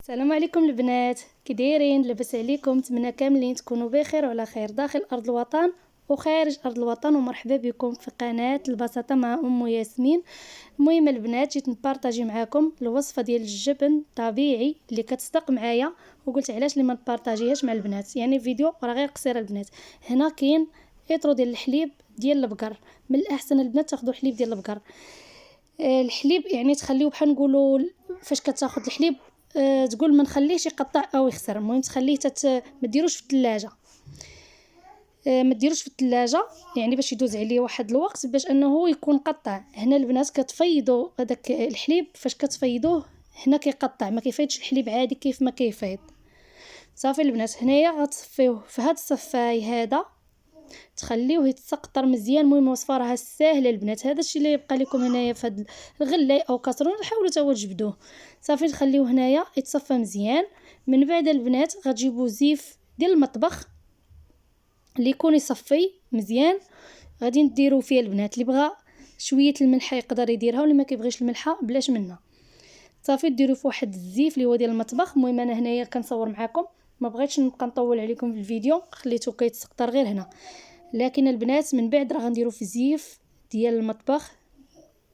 السلام عليكم البنات، كي دايرين؟ لاباس عليكم؟ نتمنى كاملين تكونوا بخير وعلى خير داخل ارض الوطن وخارج ارض الوطن. ومرحبا بكم في قناه البساطه مع ام ياسمين. المهم البنات، جيت نبارطاجي معكم الوصفه ديال الجبن طبيعي اللي كتصدق معايا، وقلت علاش لي ما نبارطاجيهاش مع البنات. يعني فيديو راه غير قصير البنات. هنا كاين اطرو ديال الحليب ديال البقر، من الاحسن البنات تاخذوا الحليب ديال البقر. الحليب يعني تخليوه بحال نقولوا فاش كتاخذ الحليب تقول ما نخليهش يقطع او يخسر. المهم تخليه ما ديروش في الثلاجه، ما ديروش في الثلاجه يعني باش يدوز عليه واحد الوقت باش انه يكون قطع. هنا البنات كتفيضوا هذاك الحليب، فاش كتفيضوه هنا كيقطع، ما كيفيضش الحليب عادي كيف ما كيفيض. صافي البنات، هنايا غتصفيوه في هذا الصفاي هذا، تخليوه يتسقطر مزيان. المهم وصفه راها ساهله البنات، هذا الشيء اللي يبقى لكم هنايا في هذا الغلاي او كاسرون حاولوا تا هو تجبدوه. صافي تخليوه هنايا يتصفى مزيان. من بعد البنات غتجيبوا زيف ديال المطبخ اللي يكون يصفي مزيان، غادي نديروا فيه البنات. اللي بغى شويه الملحه يقدر يديرها، واللي ما كيبغيش الملحه بلاش منها. صافي ديروا في واحد الزيف اللي هو ديال المطبخ. المهم انا هنايا كنصور معكم، ما بغيتش نبقى نطول عليكم في الفيديو، خليته كيتسقطر غير هنا. لكن البنات من بعد راه غنديروا في زيف ديال المطبخ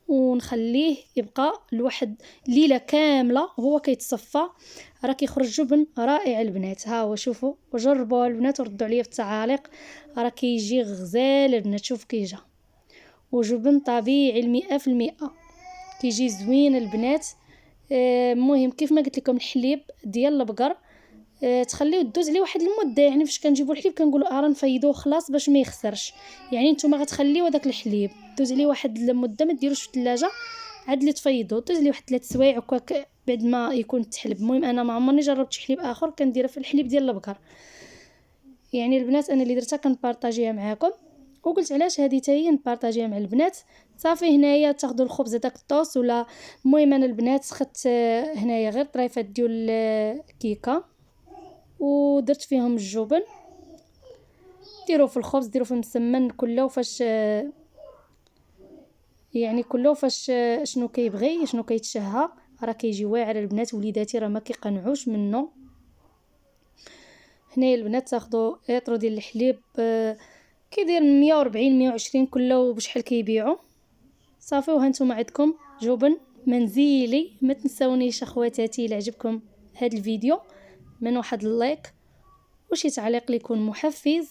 ونخليه يبقى لواحد ليله كامله وهو كيتصفى. راه كيخرج جبن رائع البنات. ها هو شوفوا وجربوا البنات وردوا عليا في التعاليق، راه كيجي غزال البنات. شوف كيجا وجبن طبيعي 100%، كيجي زوين البنات. المهم كيف ما قلت لكم الحليب ديال البقر تخليوه دوز عليه واحد المده. يعني فاش كنجيبوا الحليب كنقولوا راه نفيضوه خلاص باش ما يخسرش. يعني نتوما غتخليو داك الحليب دوز عليه واحد المده، ما ديروش في الثلاجه عاد اللي تفيضوه، دوز عليه واحد 3 سوايع هكاك بعد ما يكون تحلب. المهم انا ما عمرني جربت شي حليب اخر كنديرها في الحليب ديال البقر. يعني البنات انا اللي درتها كنبارطاجيها معكم، وقلت علاش هذه حتى هي نبارطاجيها مع البنات. صافي هنايا تاخذوا الخبز داك الطوس ولا. المهم انا البنات خدت هنايا غير طريفات ديال الكيكه ودرت فيهم الجبن. ديروا في الخبز، ديروا في المسمن كله فاش يعني كله فاش شنو كيبغي شنو كيتشهى. راه كيجي واعر البنات، وليداتي راه ما كيقنعوش منه. هنايا البنات تاخذوا اطرو ديال الحليب كيدير 140 120 كله بشحال كيبيعوا. صافي وهانتوما عندكم جبن منزلي. ما تنسونيش اخواتاتي الا عجبكم هذا الفيديو من واحد اللايك وشي تعليق ليكون محفز،